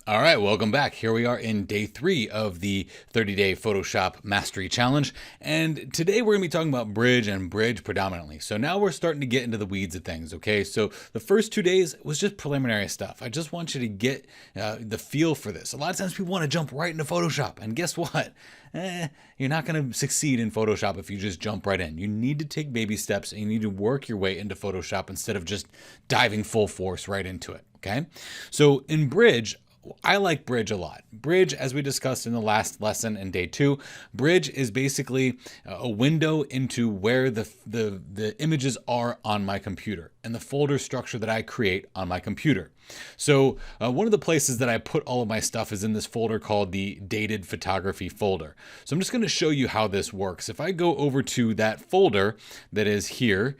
All right, welcome back. Here we are in day 3 of the 30-day Photoshop Mastery Challenge. And today we're going to be talking about Bridge and Bridge predominantly. So now we're starting to get into the weeds of things, okay? So the first 2 days was just preliminary stuff. I just want you to get the feel for this. A lot of times people want to jump right into Photoshop. And guess what? You're not going to succeed in Photoshop if you just jump right in. You need to take baby steps and you need to work your way into Photoshop instead of just diving full force right into it, okay? So in Bridge, I like Bridge a lot. Bridge, as we discussed in the last lesson in day 2, Bridge is basically a window into where the images are on my computer and the folder structure that I create on my computer. So one of the places that I put all of my stuff is in this folder called the dated photography folder. So I'm just going to show you how this works. If I go over to that folder that is here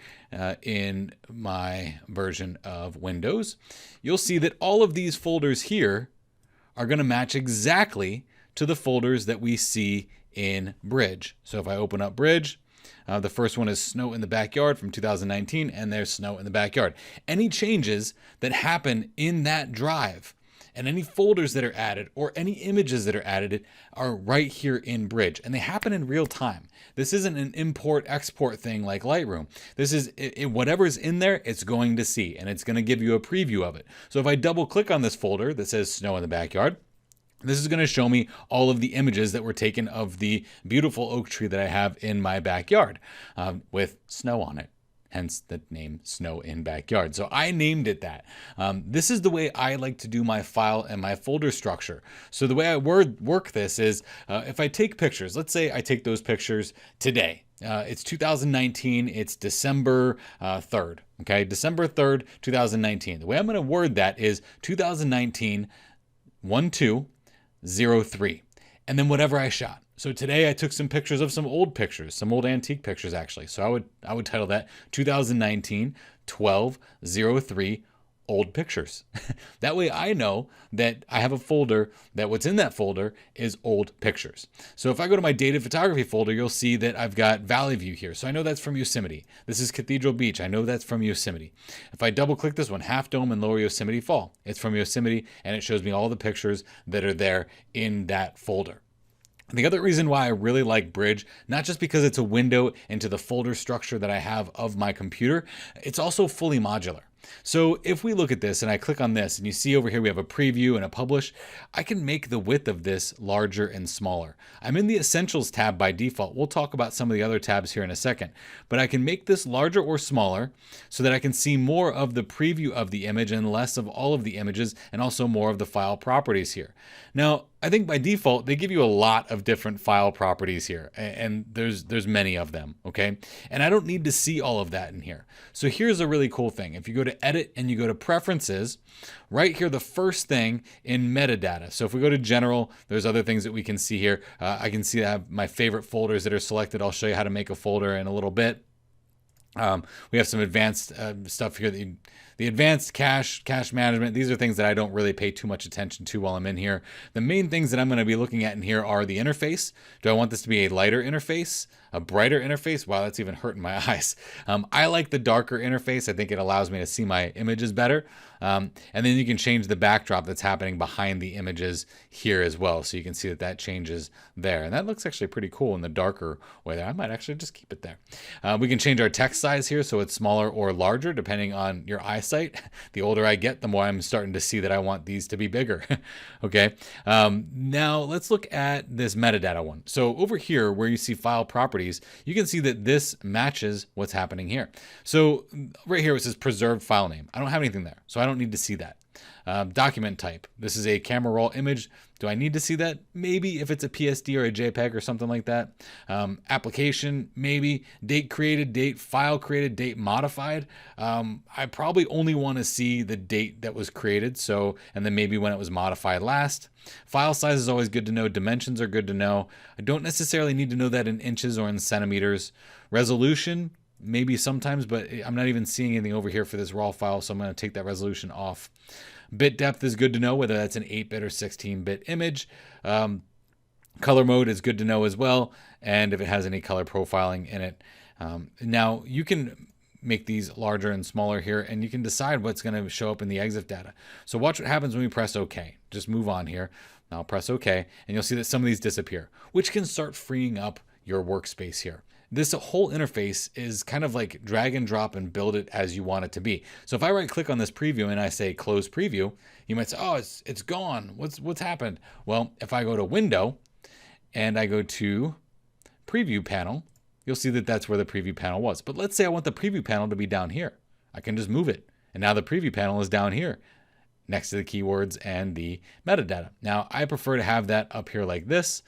in my version of Windows, you'll see that all of these folders here are going to match exactly to the folders that we see in Bridge. So if I open up Bridge, the first one is Snow in the Backyard from 2019, and there's Snow in the Backyard. Any changes that happen in that drive and any folders that are added or any images that are added are right here in Bridge, and they happen in real time. This isn't an import-export thing like Lightroom. This is whatever's in there, it's going to see, and it's going to give you a preview of it. So if I double-click on this folder that says Snow in the Backyard, this is going to show me all of the images that were taken of the beautiful oak tree that I have in my backyard with snow on it. Hence the name Snow in Backyard. So I named it that. This is the way I like to do my file and my folder structure. So the way I work this is if I take pictures, let's say I take those pictures today. It's 2019, it's December 3rd, okay? December 3rd, 2019. The way I'm going to word that is 2019 1203, and then whatever I shot. So today I took some pictures of some old pictures, some old antique pictures actually. So I would title that 2019 1203 old pictures. That way I know that I have a folder that what's in that folder is old pictures. So if I go to my dated photography folder, you'll see that I've got Valley View here. So I know that's from Yosemite. This is Cathedral Beach. I know that's from Yosemite. If I double click this one, Half Dome and Lower Yosemite Fall, it's from Yosemite, and it shows me all the pictures that are there in that folder. The other reason why I really like Bridge, not just because it's a window into the folder structure that I have of my computer, it's also fully modular. So if we look at this and I click on this and you see over here we have a preview and a publish, I can make the width of this larger and smaller. I'm in the Essentials tab by default. We'll talk about some of the other tabs here in a second, but I can make this larger or smaller so that I can see more of the preview of the image and less of all of the images, and also more of the file properties here. Now, I think by default, they give you a lot of different file properties here, and there's many of them, okay? And I don't need to see all of that in here. So here's a really cool thing. If you go to Edit and you go to Preferences, right here, the first thing in metadata. So if we go to General, there's other things that we can see here. I can see I have my favorite folders that are selected. I'll show you how to make a folder in a little bit. We have some advanced stuff here. The advanced cache management, these are things that I don't really pay too much attention to while I'm in here. The main things that I'm going to be looking at in here are the interface. Do I want this to be a lighter interface, a brighter interface? Wow, that's even hurting my eyes. I like the darker interface. I think it allows me to see my images better. And then you can change the backdrop that's happening behind the images here as well. So you can see that that changes there. And that looks actually pretty cool in the darker way there. I might actually just keep it there. We can change our text size here so it's smaller or larger depending on your eyesight. The older I get, the more I'm starting to see that I want these to be bigger. Okay. Now let's look at this metadata one. So over here where you see file properties, you can see that this matches what's happening here. So right here it says preserved file name. I don't have anything there, so I don't need to see that. Document type. This is a camera raw image. Do I need to see that? Maybe if it's a PSD or a JPEG or something like that. Application, maybe. Date created, date file created, date modified. I probably only want to see the date that was created, so, and then maybe when it was modified last. File size is always good to know. Dimensions are good to know. I don't necessarily need to know that in inches or in centimeters. Resolution, maybe sometimes, but I'm not even seeing anything over here for this raw file, so I'm going to take that resolution off. Bit depth is good to know, whether that's an 8-bit or 16-bit image. Color mode is good to know as well, and if it has any color profiling in it. Now, you can make these larger and smaller here, and you can decide what's going to show up in the EXIF data. So watch what happens when we press OK. Just move on here. I'll press OK, and you'll see that some of these disappear, which can start freeing up your workspace here. This whole interface is kind of like drag and drop and build it as you want it to be. So if I right click on this preview and I say close preview, you might say, oh, it's gone. What's happened? Well, if I go to window and I go to preview panel, you'll see that that's where the preview panel was. But let's say I want the preview panel to be down here. I can just move it. And now the preview panel is down here next to the keywords and the metadata. Now, I prefer to have that up here like this,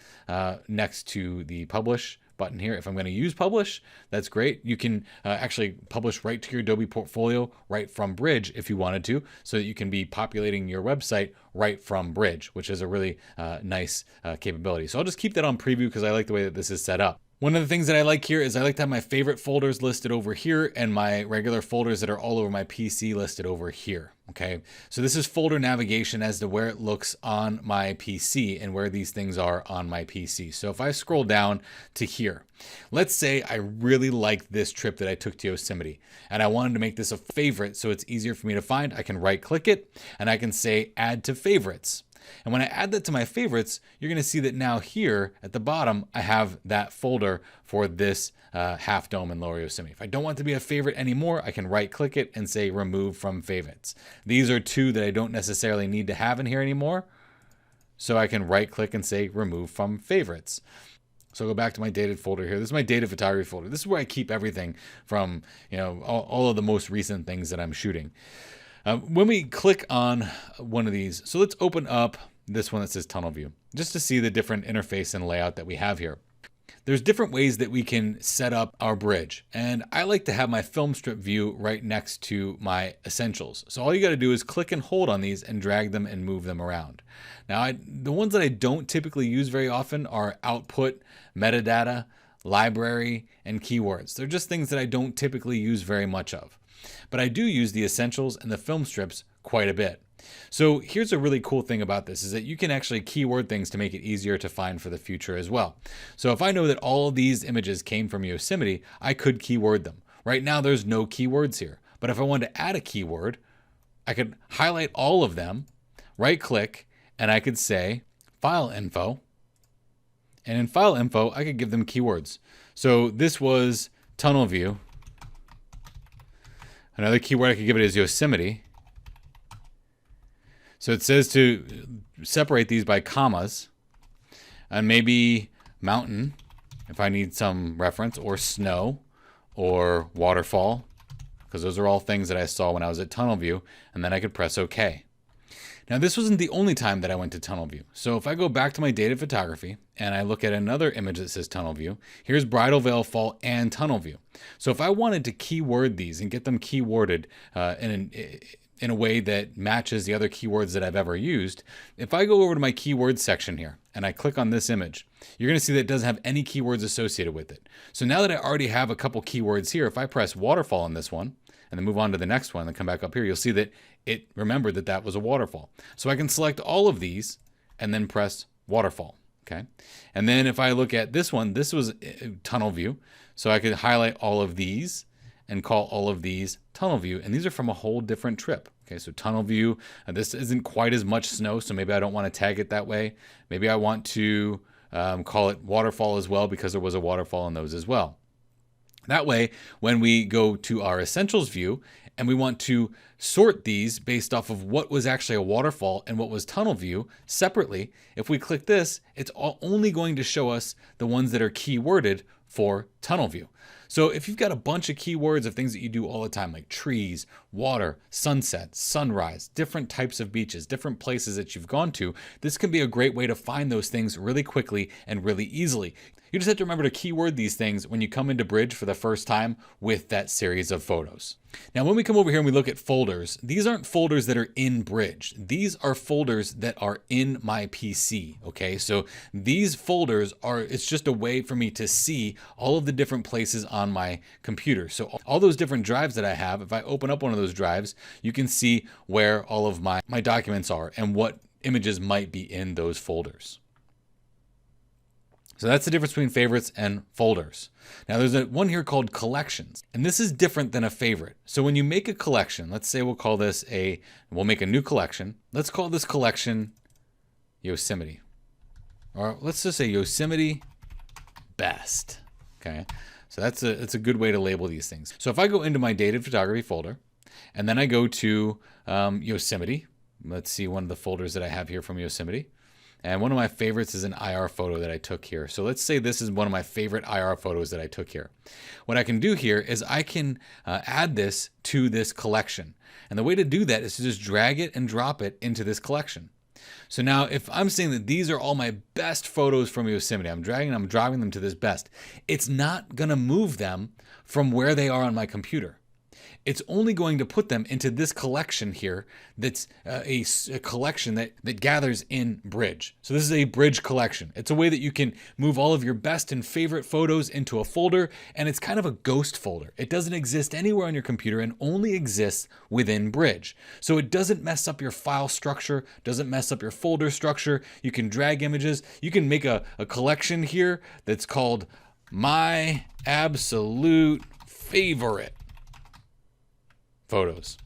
next to the publish button here. If I'm going to use publish, that's great. You can actually publish right to your Adobe portfolio right from Bridge if you wanted to, so that you can be populating your website right from Bridge, which is a really nice capability. So I'll just keep that on preview because I like the way that this is set up. One of the things that I like here is I like to have my favorite folders listed over here and my regular folders that are all over my PC listed over here. Okay, so this is folder navigation as to where it looks on my PC and where these things are on my PC. So if I scroll down to here, let's say I really like this trip that I took to Yosemite and I wanted to make this a favorite so it's easier for me to find. I can right click it and I can say add to favorites. And when I add that to my favorites, you're going to see that now here at the bottom, I have that folder for this Half Dome and Lower Yosemite. If I don't want to be a favorite anymore, I can right click it and say remove from favorites. These are two that I don't necessarily need to have in here anymore. So I can right click and say remove from favorites. So I'll go back to my dated folder here. This is my dated photography folder. This is where I keep everything from, all of the most recent things that I'm shooting. When we click on one of these, so let's open up this one that says tunnel view, just to see the different interface and layout that we have here. There's different ways that we can set up our bridge, and I like to have my film strip view right next to my essentials. So all you got to do is click and hold on these and drag them and move them around. Now, the ones that I don't typically use very often are output, metadata, library, and keywords. They're just things that I don't typically use very much of. But I do use the essentials and the film strips quite a bit. So here's a really cool thing about this is that you can actually keyword things to make it easier to find for the future as well. So if I know that all of these images came from Yosemite, I could keyword them. Right now there's no keywords here, but if I wanted to add a keyword, I could highlight all of them, right click, and I could say file info. And in file info, I could give them keywords. So this was tunnel view. Another keyword I could give it is Yosemite. So it says to separate these by commas, and maybe mountain if I need some reference, or snow, or waterfall, because those are all things that I saw when I was at tunnel view, and then I could press OK. Now this wasn't the only time that I went to tunnel view. So if I go back to my dated photography and I look at another image that says tunnel view, here's bridal veil fall and tunnel view. So if I wanted to keyword these and get them keyworded in a way that matches the other keywords that I've ever used, if I go over to my keyword section here and I click on this image, you're going to see that it doesn't have any keywords associated with it. So now that I already have a couple keywords here, if I press waterfall on this one, and then move on to the next one and come back up here, you'll see that it remembered that that was a waterfall. So I can select all of these and then press waterfall, okay? And then if I look at this one, this was tunnel view. So I could highlight all of these and call all of these tunnel view. And these are from a whole different trip. Okay, so tunnel view, this isn't quite as much snow, so maybe I don't want to tag it that way. Maybe I want to call it waterfall as well because there was a waterfall in those as well. That way, when we go to our essentials view and we want to sort these based off of what was actually a waterfall and what was tunnel view separately, if we click this, it's only going to show us the ones that are keyworded for tunnel view. So if you've got a bunch of keywords of things that you do all the time, like trees, water, sunset, sunrise, different types of beaches, different places that you've gone to, this can be a great way to find those things really quickly and really easily. You just have to remember to keyword these things when you come into Bridge for the first time with that series of photos. Now, when we come over here and we look at folders, these aren't folders that are in Bridge. These are folders that are in my PC, okay? So these folders it's just a way for me to see all of the different places on my computer. So all those different drives that I have, if I open up one of those drives, you can see where all of my documents are and what images might be in those folders. So that's the difference between favorites and folders. Now there's one here called collections, and this is different than a favorite. So when you make a collection, let's say we'll call this we'll make a new collection. Let's call this collection Yosemite. Or let's just say Yosemite Best. Okay. So that's a good way to label these things. So if I go into my dated photography folder, and then I go to Yosemite, let's see one of the folders that I have here from Yosemite. And one of my favorites is an IR photo that I took here. So let's say this is one of my favorite IR photos that I took here. What I can do here is I can add this to this collection. And the way to do that is to just drag it and drop it into this collection. So now if I'm saying that these are all my best photos from Yosemite, I'm driving them to this best, it's not going to move them from where they are on my computer. It's only going to put them into this collection here that's a collection that gathers in Bridge. So this is a Bridge collection. It's a way that you can move all of your best and favorite photos into a folder, and it's kind of a ghost folder. It doesn't exist anywhere on your computer and only exists within Bridge. So it doesn't mess up your file structure, doesn't mess up your folder structure. You can drag images. You can make a collection here that's called My Absolute Favorite Photos.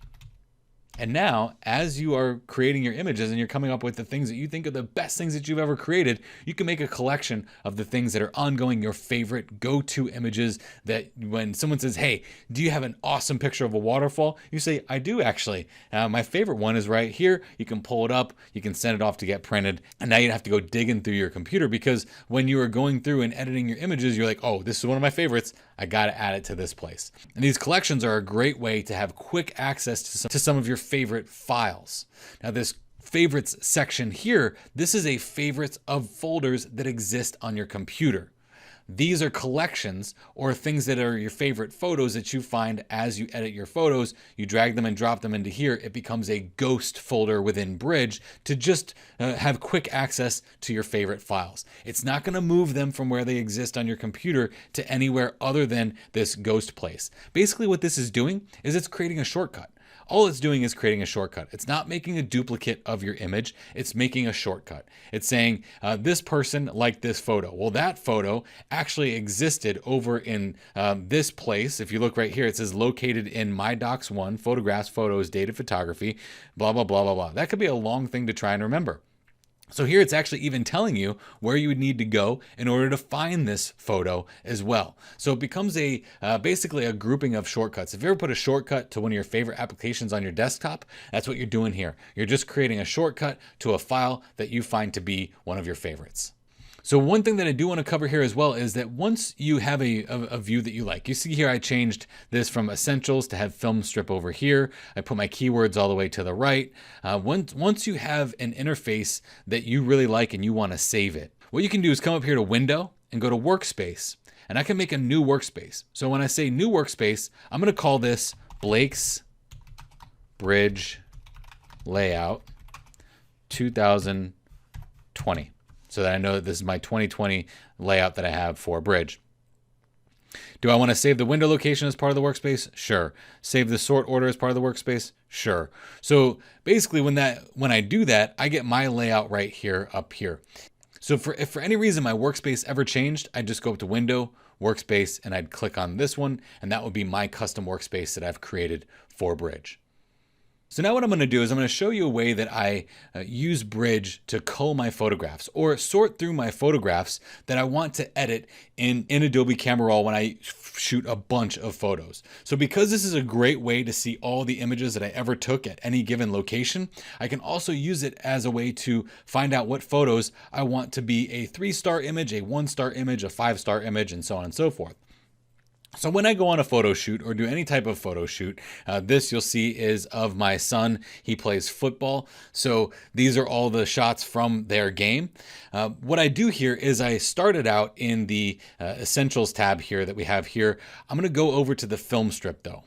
And now, as you are creating your images and you're coming up with the things that you think are the best things that you've ever created, you can make a collection of the things that are ongoing, your favorite go-to images that when someone says, hey, do you have an awesome picture of a waterfall? You say, I do actually. My favorite one is right here. You can pull it up, you can send it off to get printed. And now you don't have to go digging through your computer because when you are going through and editing your images, you're like, oh, this is one of my favorites. I got to add it to this place. And these collections are a great way to have quick access to some of your favorite files. Now this favorites section here, this is a favorites of folders that exist on your computer. These are collections or things that are your favorite photos that you find as you edit your photos. You drag them and drop them into here. It becomes a ghost folder within Bridge to just have quick access to your favorite files. It's not going to move them from where they exist on your computer to anywhere other than this ghost place. Basically what this is doing is it's creating a shortcut. All it's doing is creating a shortcut. It's not making a duplicate of your image. It's making a shortcut. It's saying this person liked this photo. Well, that photo actually existed over in this place. If you look right here, it says located in My Docs 1, photographs, photos, dated photography, blah, blah, blah, blah, blah. That could be a long thing to try and remember. So here it's actually even telling you where you would need to go in order to find this photo as well. So it becomes basically a grouping of shortcuts. If you ever put a shortcut to one of your favorite applications on your desktop, that's what you're doing here. You're just creating a shortcut to a file that you find to be one of your favorites. So one thing that I do want to cover here as well is that once you have a view that you like, you see here I changed this from essentials to have film strip over here. I put my keywords all the way to the right. Once you have an interface that you really like and you want to save it, what you can do is come up here to Window and go to Workspace. And I can make a new workspace. So when I say new workspace, I'm going to call this Blake's Bridge Layout 2020. So that I know that this is my 2020 layout that I have for Bridge. Do I want to save the window location as part of the workspace? Sure. Save the sort order as part of the workspace? Sure. So basically when I do that, I get my layout right here up here. So if for any reason my workspace ever changed, I'd just go up to Window, Workspace, and I'd click on this one, and that would be my custom workspace that I've created for Bridge. So now what I'm going to do is I'm going to show you a way that I use Bridge to cull my photographs or sort through my photographs that I want to edit in Adobe Camera Raw when I shoot a bunch of photos. So because this is a great way to see all the images that I ever took at any given location, I can also use it as a way to find out what photos I want to be a 3-star image, a 1-star image, a 5-star image, and so on and so forth. So when I go on a photo shoot or do any type of photo shoot, this you'll see is of my son. He plays football. So these are all the shots from their game. What I do here is I started out in the Essentials tab here that we have here. I'm going to go over to the film strip though.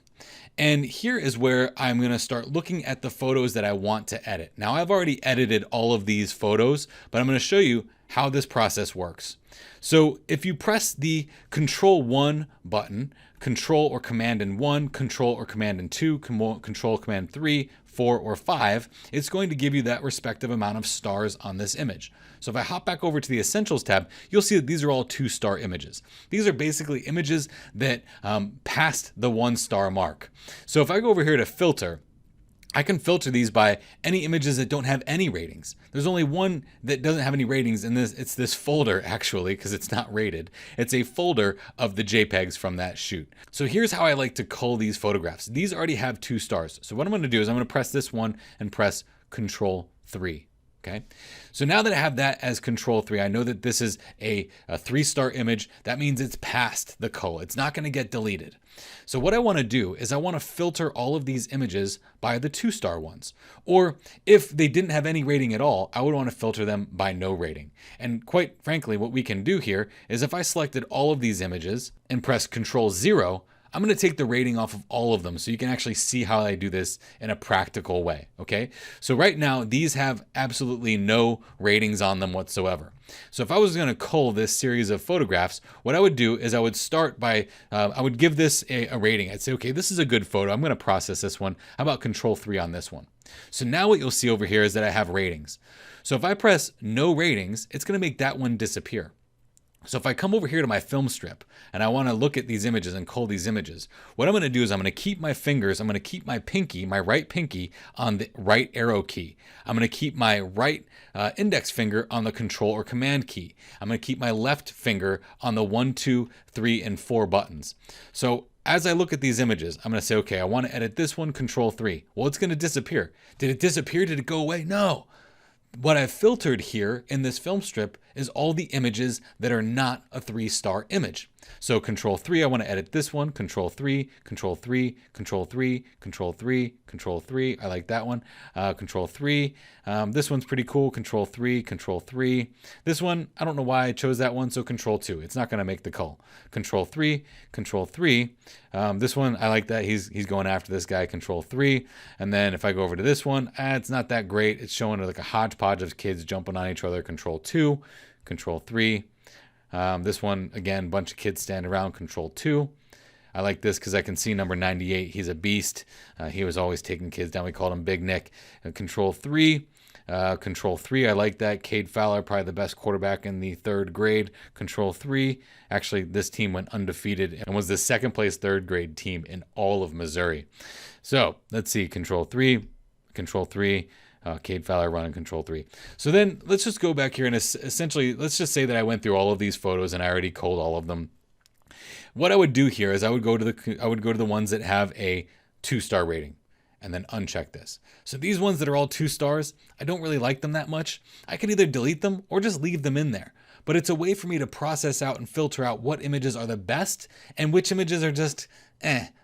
And here is where I'm going to start looking at the photos that I want to edit. Now I've already edited all of these photos, but I'm going to show you how this process works. So if you press the Control 1 button Control or Command and 1, Control or Command and 2, Control Command 3, 4, or 5, it's going to give you that respective amount of stars on this image. So if I hop back over to the Essentials tab, you'll see that these are all 2-star images. These are basically images that passed the 1-star mark. So if I go over here to Filter, I can filter these by any images that don't have any ratings. There's only one that doesn't have any ratings, and it's this folder actually, because it's not rated. It's a folder of the JPEGs from that shoot. So here's how I like to cull these photographs. These already have 2 stars. So what I'm going to do is I'm going to press this one and press Control 3. Okay. So now that I have that as Control 3, I know that this is a 3-star image. That means it's past the cull. It's not going to get deleted. So what I want to do is I want to filter all of these images by the 2-star ones. Or if they didn't have any rating at all, I would want to filter them by no rating. And quite frankly, what we can do here is if I selected all of these images and press Control 0, I'm going to take the rating off of all of them so you can actually see how I do this in a practical way, okay? So right now, these have absolutely no ratings on them whatsoever. So if I was going to cull this series of photographs, what I would do is I would start by, I would give this a rating. I'd say, okay, this is a good photo. I'm going to process this one. How about Control 3 on this one? So now what you'll see over here is that I have ratings. So if I press no ratings, it's going to make that one disappear. So if I come over here to my film strip and I want to look at these images and cull these images, what I'm going to do is I'm going to keep my fingers, I'm going to keep my pinky, my right pinky on the right arrow key. I'm going to keep my right index finger on the Control or Command key. I'm going to keep my left finger on the 1, 2, 3, and 4 buttons. So as I look at these images, I'm going to say, okay, I want to edit this one, Control 3. Well, it's going to disappear. Did it disappear? Did it go away? No. What I've filtered here in this film strip is all the images that are not a 3-star image. So Control 3, I want to edit this one, Control 3, Control 3, Control 3, Control 3, Control 3, I like that one, Control 3, this one's pretty cool, Control 3, Control 3, this one, I don't know why I chose that one, so Control 2, it's not going to make the cull, Control 3, Control 3, this one, I like that, he's going after this guy, Control 3, and then if I go over to this one, it's not that great, it's showing like a hodgepodge of kids jumping on each other, Control 2, Control 3, this one, again, bunch of kids standing around, Control 2. I like this because I can see number 98. He's a beast. He was always taking kids down. We called him Big Nick. Control 3. Control 3. I like that. Cade Fowler, probably the best quarterback in the 3rd grade. Control 3. Actually, this team went undefeated and was the 2nd place 3rd grade team in all of Missouri. So let's see. Control 3. Control 3. Cade Fowler running Control 3. So then let's just go back here and essentially let's just say that I went through all of these photos and I already culled all of them. What I would do here is I would go to the ones that have a 2-star rating and then uncheck this. So these ones that are all 2 stars, I don't really like them that much. I can either delete them or just leave them in there. But it's a way for me to process out and filter out what images are the best and which images are just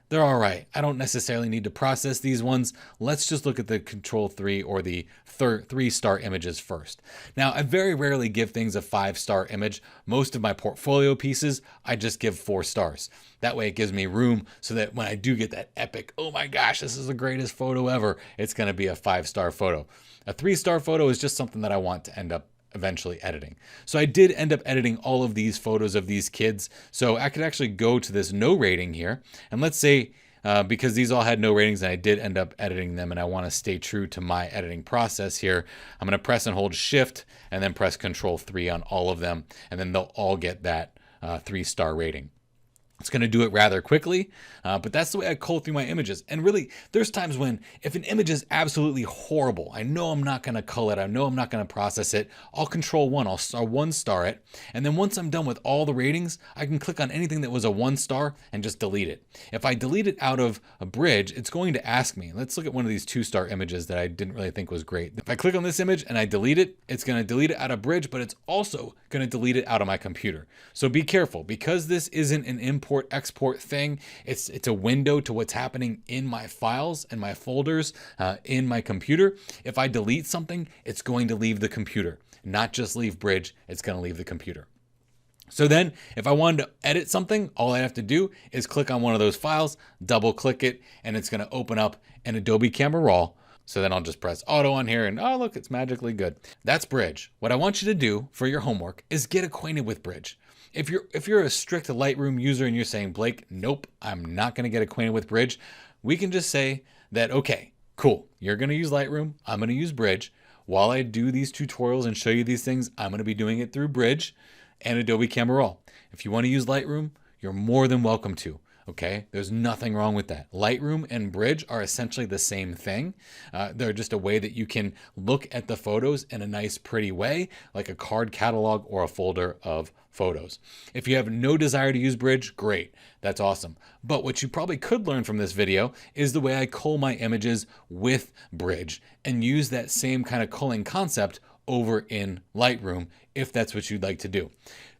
they're all right. I don't necessarily need to process these ones. Let's just look at the Control 3 or the 3-star images first. Now, I very rarely give things a 5-star image. Most of my portfolio pieces, I just give 4 stars. That way it gives me room so that when I do get that epic, oh my gosh, this is the greatest photo ever, it's going to be a 5-star photo. A 3-star photo is just something that I want to end up eventually editing. So I did end up editing all of these photos of these kids. So I could actually go to this no rating here. And let's say, because these all had no ratings and I did end up editing them and I want to stay true to my editing process here, I'm going to press and hold Shift and then press Control 3 on all of them. And then they'll all get that 3-star rating. It's going to do it rather quickly, but that's the way I cull through my images. And really, there's times when if an image is absolutely horrible, I know I'm not going to cull it, I know I'm not going to process it, I'll Control 1, I'll 1-star it, and then once I'm done with all the ratings, I can click on anything that was a 1-star and just delete it. If I delete it out of a Bridge, it's going to ask me. Let's look at one of these 2-star images that I didn't really think was great. If I click on this image and I delete it, it's going to delete it out of Bridge, but it's also going to delete it out of my computer. So be careful, because this isn't an import-export thing. It's a window to what's happening in my files and my folders in my computer. If I delete something, it's going to leave the computer, not just leave Bridge, it's going to leave the computer. So then if I wanted to edit something, all I have to do is click on one of those files, double click it, and it's going to open up an Adobe Camera Raw. So then I'll just press auto on here and oh, look, it's magically good. That's Bridge. What I want you to do for your homework is get acquainted with Bridge. If you're a strict Lightroom user and you're saying, Blake, nope, I'm not going to get acquainted with Bridge, we can just say that, okay, cool, you're going to use Lightroom, I'm going to use Bridge. While I do these tutorials and show you these things, I'm going to be doing it through Bridge and Adobe Camera Raw. If you want to use Lightroom, you're more than welcome to. Okay, there's nothing wrong with that. Lightroom and Bridge are essentially the same thing. They're just a way that you can look at the photos in a nice, pretty way, like a card catalog or a folder of photos. If you have no desire to use Bridge, great, that's awesome. But what you probably could learn from this video is the way I cull my images with Bridge and use that same kind of culling concept over in Lightroom if that's what you'd like to do.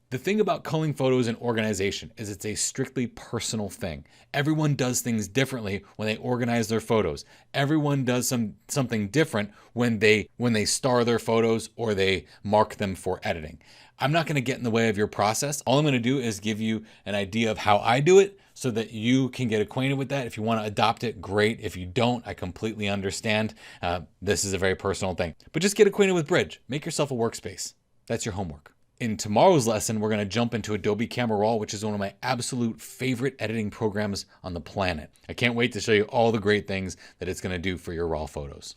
The thing about culling photos and organization is it's a strictly personal thing. Everyone does things differently when they organize their photos. Everyone does something different when they star their photos or they mark them for editing. I'm not going to get in the way of your process. All I'm going to do is give you an idea of how I do it so that you can get acquainted with that. If you want to adopt it, great. If you don't, I completely understand. This is a very personal thing. But just get acquainted with Bridge. Make yourself a workspace. That's your homework. In tomorrow's lesson, we're going to jump into Adobe Camera Raw, which is one of my absolute favorite editing programs on the planet. I can't wait to show you all the great things that it's going to do for your raw photos.